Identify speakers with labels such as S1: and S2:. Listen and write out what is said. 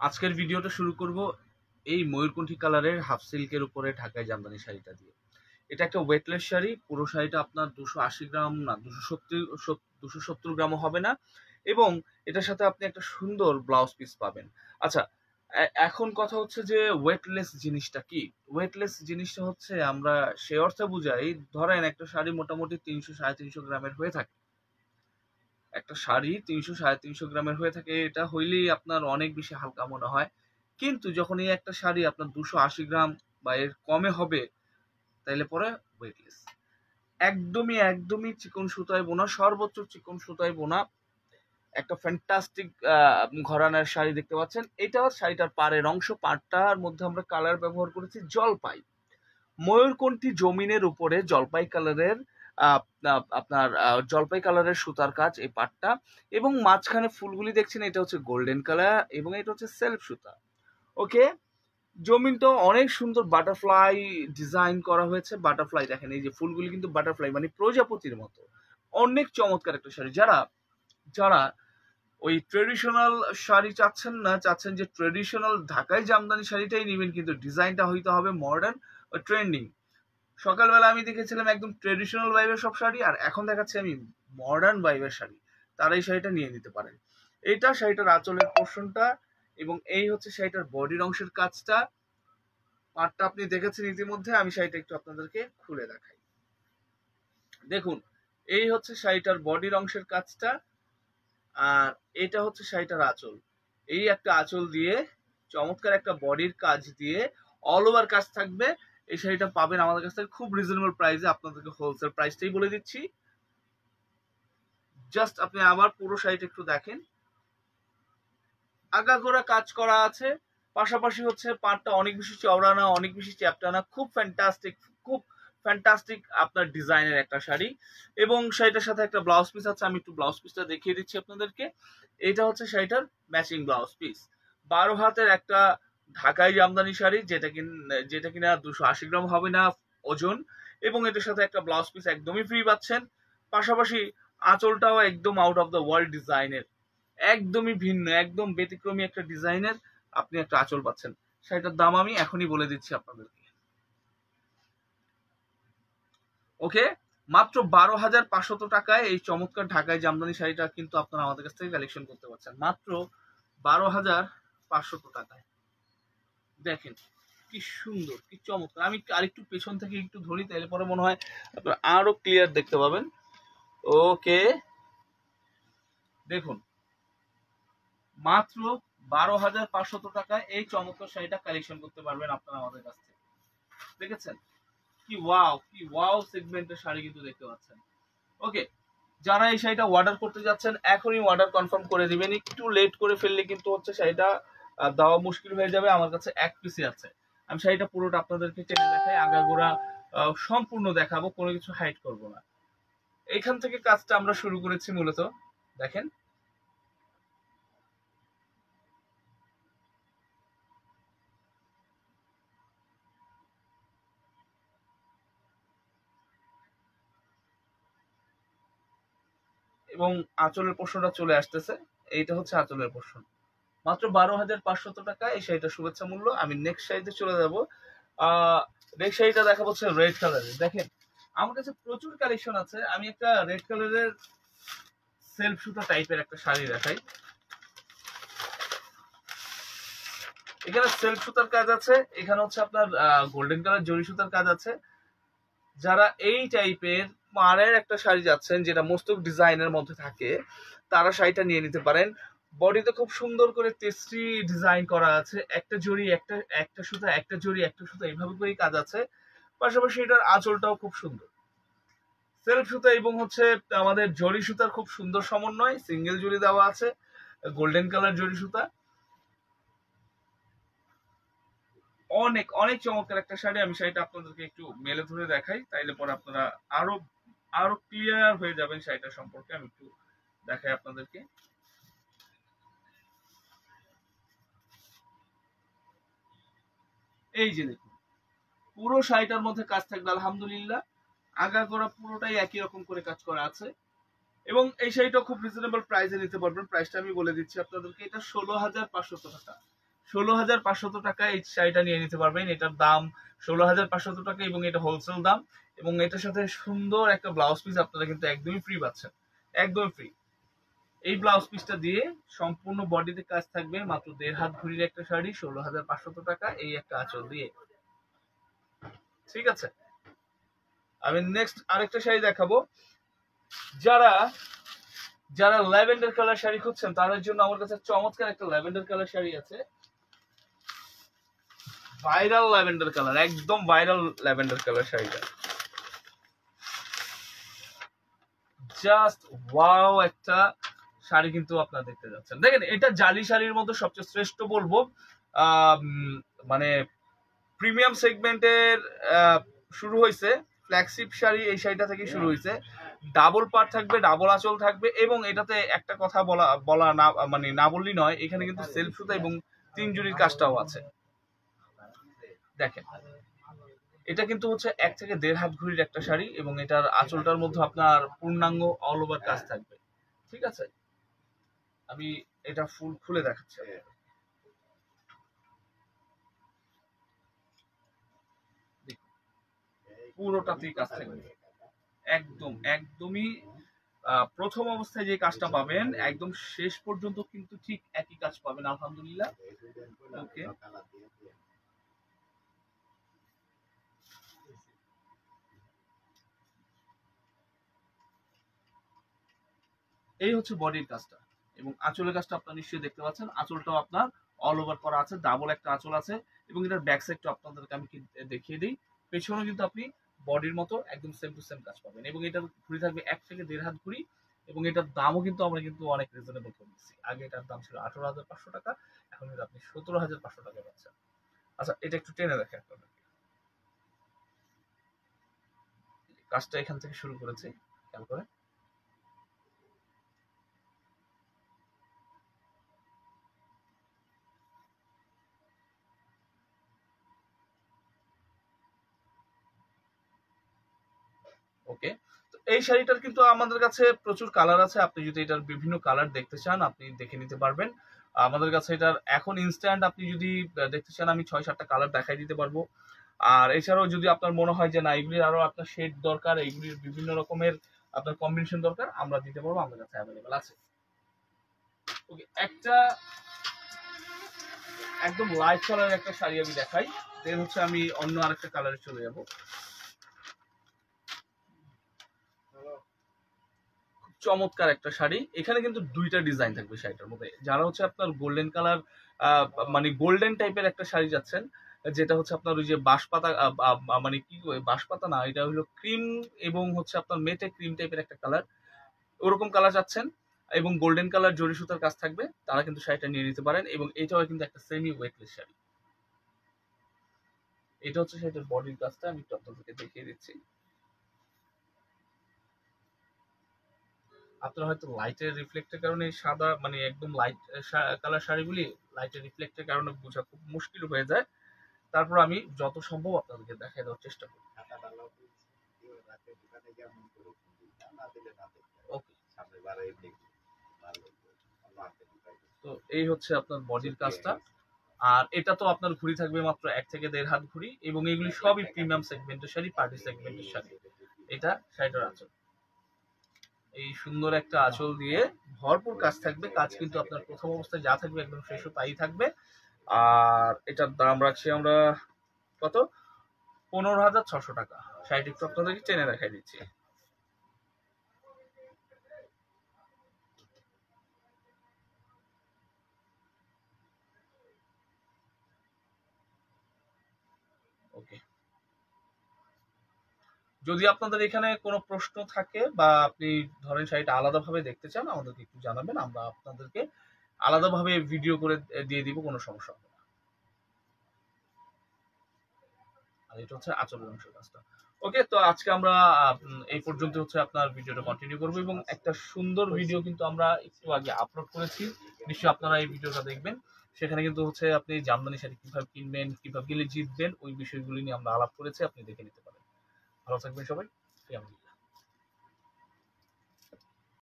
S1: আজকের ভিডিওটা শুরু করব এই ময়ূরকণ্ঠী কালারের হাফ সিল্কের উপরে ঢাকাই জামদানি শাড়িটা দিয়ে। এটা একটা ওয়েটলেস শাড়ি। পুরো শাড়িটা আপনার 280 গ্রাম না 270 গ্রামও হবে না, এবং এটার সাথে আপনি একটা সুন্দর ব্লাউজ পিস পাবেন। আচ্ছা, এখন কথা হচ্ছে যে ওয়েটলেস জিনিসটা কি? ওয়েটলেস জিনিসটা হচ্ছে আমরা সে অর্থে বুঝাই, ধরেন একটা শাড়ি মোটামুটি 300-350 গ্রামের হয়ে থাকে। একটা শাড়ি 300-350 গ্রামের হয়ে থাকে, এটা হইলেই আপনার অনেক বেশি হালকা মনে হয়। কিন্তু যখন এই একটা শাড়ি আপনার 280 গ্রাম বা এর কমে হবে, তাইলে পরে ওয়েটলেস। একদমই একদমই চিকন সুতায় বোনা, সর্বোচ্চ চিকন সুতায় বোনা একটা ফ্যান্টাস্টিক ঘরানার শাড়ি দেখতে পাচ্ছেন। এটা শাড়িটার পাড়ের অংশ, পাড়টার মধ্যে আমরা কালার ব্যবহার করেছি জলপাই। ময়ূরকণ্ঠী জমিনের উপরে জলপাই কালারের আপনার জলপাই কালারের সুতার কাজ এই পাটটা, এবং মাঝখানে ফুলগুলি দেখছেন, এটা হচ্ছে গোল্ডেন কালার এবং এটা হচ্ছে সেলফ সুতা। ওকে, জমিনটা অনেক সুন্দর বাটারফ্লাই ডিজাইন করা হয়েছে। বাটারফ্লাই দেখেন, এই যে ফুলগুলি কিন্তু বাটারফ্লাই মানে প্রজাপতির মতো। অনেক চমৎকার একটা শাড়ি। যারা যারা ওই ট্রেডিশনাল শাড়ি চাচ্ছেন না, চাচ্ছেন যে ট্রেডিশনাল ঢাকাই জামদানি শাড়িটাই নেবেন, কিন্তু ডিজাইনটা হইতে হবে মডার্ন ও ট্রেন্ডিং। সকালবেলা আমি দেখেছিলাম একদম ট্রেডিশনাল ভাইবের সব শাড়ি, আর এখন দেখাচ্ছি আমি মডার্ন ভাইবের শাড়ি। তারা এই শাড়িটা নিয়ে নিতে পারেন। এটা শাড়িটার আঁচলের পোর্শনটা, এবং এই হচ্ছে শাড়িটার বডির অংশের কাজটা। পাটটা আপনি দেখেছেন ইতিমধ্যে, আমি শাড়িটা একটু আপনাদেরকে খুলে দেখাই। দেখুন, এই হচ্ছে শাড়িটার বডির অংশের কাজটা, আর এটা হচ্ছে শাড়িটার আঁচল। এই একটা আঁচল দিয়ে চমৎকার একটা বডির কাজ দিয়ে অল ওভার কাজ থাকবে। এই শাড়িটা পাবেন আমাদের কাছ থেকে খুব রিজনেবল প্রাইসে। আপনাদেরকে হোলসেল প্রাইসটাই বলে দিচ্ছি। জাস্ট আপনি আবার পুরো শাড়িটা একটু দেখেন, আগাগোড়া কাজ করা আছে। পাশাপাশি হচ্ছে পাটটা অনেক বেশি চওড়া না, অনেক বেশি চ্যাপ্টা না, খুব ফ্যান্টাস্টিক, খুব ফ্যান্টাস্টিক আপনার ডিজাইনের একটা শাড়ি। এবং শাড়িটার সাথে একটা ব্লাউজ পিস আছে, আমি একটু ব্লাউজ পিসটা দেখিয়ে দিচ্ছি আপনাদেরকে। এটা হচ্ছে শাড়িটার ম্যাচিং ব্লাউজ পিস। 12 হাতের একটা ঢাকাই জামদানি শাড়ি, যেটা কিনা 280 গ্রাম হবে না ওজন, এবং এটার সাথে একটা ব্লাউজ পিস একদমই ফ্রি পাচ্ছেন। পাশাপাশি আঁচলটাও একদম আউট অফ দ্য ওয়ার্ল্ড ডিজাইনের, একদমই ভিন্ন, একদম ব্যতিক্রমী একটা ডিজাইনের আপনি একটা আঁচল পাচ্ছেন। শাড়িটার দাম আমি এখনই বলে দিচ্ছি আপনাদেরকে। ওকে, মাত্র 12,500 টাকায় এই চমৎকার ঢাকায় জামদানি শাড়িটা কিন্তু আপনারা আমাদের কাছ থেকে কালেকশন করতে পারছেন মাত্র 12,500 টাকায়। দেখেন কি সুন্দর, কি চমৎকার। আমি আরেকটু পেছন থেকে একটু ধরি, তাহলে পরে মনে হয় আপনারা আরো ক্লিয়ার দেখতে পাবেন। ওকে, দেখুন, মাত্র 12,500 টাকায় এই চমৎকার শাড়িটা কালেকশন করতে পারবেন আপনারা আমাদের কাছ থেকে। দেখেছেন কি ওয়াও, কি ওয়াও সেগমেন্টের শাড়ি কিন্তু দেখতে পাচ্ছেন। ওকে, যারা এই শাড়িটা অর্ডার করতে যাচ্ছেন এখনই অর্ডার কনফার্ম করে দিবেন। একটু লেট করে ফেললে কিন্তু হচ্ছে শাড়িটা দেওয়া মুশকিল হয়ে যাবে। আমার কাছে এক পিসই আছে। আমি শাড়িটা পুরোটা আপনাদেরকে টেনে দেখাই, আগাগোড়া সম্পূর্ণ দেখাবো, কোনো কিছু হাইড করব না। এখান থেকে কাজটা আমরা শুরু করেছি মূলত। দেখেন, এবং আঁচলের পোর্শনটা চলে আসতেছে। এইটা হচ্ছে আঁচলের পোর্শন। মাত্র 12,500 টাকা এই শাড়িটা শুভেচ্ছা মূল্য। আমি নেক্সট শাড়িতে চলে যাবো। নেক্সট শাড়িটা দেখা হচ্ছে রেড কালারের। দেখেন, আমার কাছে প্রচুর কালেকশন আছে। আমি একটা রেড কালারের সেলফ সুতা টাইপের একটা শাড়ি দেখাই। এখানে সেলফ সুতার কাজ আছে, এখানে হচ্ছে আপনার গোল্ডেন কালার জরি সুতার কাজ আছে। যারা এই টাইপের পাড়ের একটা শাড়ি যাচ্ছেন, যেটা মস্তক ডিজাইনের মধ্যে থাকে, তারা শাড়িটা নিয়ে নিতে পারেন। বডিতে খুব সুন্দর করে তেস্রি ডিজাইন করা আছে, একটা জড়ি একটা একটা সুতা, একটা জড়ি একটা সুতা, এইভাবে করেই কাজ আছে। পাশাপাশি এটার আঁচলটাও খুব সুন্দর, সেলফ সুতা এবং হচ্ছে আমাদের জরি সুতার খুব সুন্দর সমন্বয়। সিঙ্গেল জড়ি দেওয়া আছে, গোল্ডেন কালার জরি সুতা। অনেক অনেক চমৎকার একটা শাড়ি। আমি শাড়িটা আপনাদেরকে একটু মেলে ধরে দেখাই, তাইলে পরে আপনারা আরো আরো ক্লিয়ার হয়ে যাবেন শাড়িটা সম্পর্কে। আমি একটু দেখাই আপনাদেরকে। এই যে দেখুন, পুরো শাড়িটার মধ্যে কাজ থাকবে আলহামদুলিল্লাহ। আগাগোড়া পুরোটাই একই রকম করে কাজ করা আছে, এবং এই শাড়িটা খুব রিজনেবল প্রাইসে নিতে পারবেন। প্রাইসটা আমি বলে দিচ্ছি আপনাদেরকে, এটা 16,500 টাকা। 16,500 টাকা এই শাড়িটা নিয়ে নিতে পারবেন। এটার দাম 16,500 টাকা এবং এটা হোলসেল দাম, এবং এটার সাথে সুন্দর একটা ব্লাউজ পিস আপনারা কিন্তু একদমই ফ্রি পাচ্ছেন, একদম ফ্রি। এই ব্লাউজ পিসটা দিয়ে সম্পূর্ণ বডিতে কাজ থাকবে, মাত্র 1.5 হাত ঘুরির একটা শাড়ি 16,500 টাকা, এই একটা আঁচল দিয়ে। ঠিক আছে, আমি নেক্সট আরেকটা শাড়ি দেখাবো। যারা যারা ল্যাভেন্ডার কালার শাড়ি খুঁজছেন তাদের জন্য আমার কাছে চমৎকার একটা ল্যাভেন্ডার কালার শাড়ি আছে। ভাইরাল ল্যাভেন্ডার কালার, একদম ভাইরাল ল্যাভেন্ডার কালার শাড়িটা, জাস্ট ওয়াও একটা শাড়ি কিন্তু আপনারা দেখতে যাচ্ছেন। দেখেন, এটা জালি শাড়ির মধ্যে সবচেয়ে শ্রেষ্ঠ বলবো, মানে প্রিমিয়াম সেগমেন্টের শুরু হয়েছে ফ্ল্যাগশিপ শাড়ি, এই শাড়িটা থেকে শুরু হয়েছে। ডাবল পাট থাকবে, ডাবল আঁচল থাকবে, এবং এটাতে একটা কথা বলা না, মানে না বললেই নয়, এখানে কিন্তু সেলফ সুতা এবং 3 জুড়ির কাজটাও আছে। দেখেন, এটা কিন্তু হচ্ছে 1 থেকে 1.5 হাত ঘুরির একটা শাড়ি, এবং এটার আঁচলটার মধ্যে আপনার পূর্ণাঙ্গ অল ওভার কাজ থাকবে। ঠিক আছে, আমি এটা ফুল খুলে দেখাচ্ছি। পুরোটাতেই কাজ থাকবে, একদমই প্রথম অবস্থায় যে কাজটা পাবেন একদম শেষ পর্যন্ত কিন্তু ঠিক একই কাজ পাবেন, আলহামদুলিল্লাহ। ওকে, এই হচ্ছে বডির কাজটা, এবং আঁচলের কাজটা আপনারা নিশ্চয়ই দেখতে পাচ্ছেন। আঁচলটাও আপনার অল ওভার করা আছে, ডাবল একটা আঁচল আছে, এবং এটার ব্যাক সাইডটা আপনাদেরকে আমি দেখিয়ে দিই। পেছনে কিন্তু আপনি বডির মতো একদম সেম টু সেম কাজ পাবেন, এবং এটার ঘুড়ি থাকবে 1 থেকে 1.5 হাত ঘুড়ি, এবং এটার দামও কিন্তু আমরা কিন্তু অনেক রিজনেবল করে দিচ্ছি। আগে এটার দাম ছিল 18,500 টাকা, এখন কিন্তু আপনি 17,500 টাকা পাচ্ছেন। আচ্ছা, এটা একটু টেনে দেখেন আপনাদের, কাজটা এখান থেকে শুরু করেছি, খেয়াল করে। ওকে, তো এই শাড়িটার কিন্তু আমাদের কাছে প্রচুর কালার আছে। আপনি যদি এটার বিভিন্ন কালার দেখতে চান আপনি দেখে নিতে পারবেন। আমাদের কাছে এটার এখন ইনস্ট্যান্ট আপনি যদি দেখতে চান আমি 6-7টা কালার দেখাই দিতে পারবো। আর এছাড়াও যদি আপনার মনে হয় যে না এগুলির আরো আপনার শেড দরকার, এগুলির বিভিন্ন রকমের আপনার কম্বিনেশন দরকার, আমরা দিতে পারবো, আমাদের কাছে অ্যাভেলেবেল আছে। ওকে, একটা একদম লাইট কালারের একটা শাড়ি আমি দেখাই, দেন হচ্ছে আমি অন্য আরেকটা কালারে চলে যাব। চমৎকার একটা শাড়ি, এখানে কিন্তু 2টা ডিজাইন থাকবে শাড়িটার মধ্যে। যারা হচ্ছে আপনার গোল্ডেন কালার, মানে গোল্ডেন টাইপের একটা শাড়ি যাচ্ছেন, যেটা হচ্ছে আপনার ওই যে বাঁশপাতা, মানে কি বাঁশপাতা না, এটা হলো ক্রিম, এবং হচ্ছে আপনার মেটে ক্রিম টাইপের একটা কালার, ওরকম কালার যাচ্ছেন, এবং গোল্ডেন কালার জরি সুতার কাজ থাকবে, তারা কিন্তু শাড়িটা নিয়ে নিতে পারেন। এবং এটাও কিন্তু একটা সেমি ওয়েটলেস শাড়ি। এটা হচ্ছে শাড়িটার বডির কাজটা, আমি একটু আপনাদেরকে দেখিয়ে দিচ্ছি। আপনারা হয়তো লাইটের রিফ্লেক্টের কারণে সাদা, মানে একদম লাইট কালার শাড়িগুলি লাইটের রিফ্লেক্টের কারণে বোঝা খুব মুশকিল হয়ে যায়। তারপর আমি যত সম্ভব আপনাদেরকে দেখাই দেওয়ার চেষ্টা করি। ওকে, তো এই হচ্ছে আপনার বডির কাজটা। আর এটা তো আপনার ঘুড়ি থাকবে মাত্র 1 থেকে 1.5 হাত ঘুড়ি, এবং এগুলি সবই প্রিমিয়াম সেগমেন্টের শাড়ি, পার্টি সেগমেন্টের শাড়ি। এটা শাড়িটার আঁচল, এই সুন্দর একটা আঁচল দিয়ে ভরপুর কাজ থাকবে। কাজ কিন্তু আপনার প্রথম অবস্থায় যা থাকবে একদম শেষও তাই থাকবে। আর এটার দাম রাখছি আমরা কত, 15,600 টাকা। শাড়িটি একটু আপনাদেরকে টেনে দেখাই দিচ্ছি। ওকে, যদি আপনাদের এখানে কোনো প্রশ্ন থাকে বা আপনি ধরেন শাড়িটা আলাদাভাবে দেখতে চান আমাদেরকে একটু জানাবেন, আমরা আপনাদেরকে আলাদাভাবে ভিডিও করে দিয়ে দিব, কোনো সমস্যা হবে না। আর এটা হচ্ছে আঁচলের অংশ কাজটা। ওকে, তো আজকে আমরা এই পর্যন্ত হচ্ছে আপনার ভিডিওটা কন্টিনিউ করবো, এবং একটা সুন্দর ভিডিও কিন্তু আমরা একটু আগে আপলোড করেছি, নিশ্চয়ই আপনারা এই ভিডিওটা দেখবেন। সেখানে কিন্তু হচ্ছে আপনি জামদানি শাড়ি কিভাবে কিনবেন, কিভাবে কিনলে জিতবেন, ওই বিষয়গুলি নিয়ে আমরা আলাপ করেছি, আপনি দেখে নিতে পারেন। ভালো থাকবেন সবাই।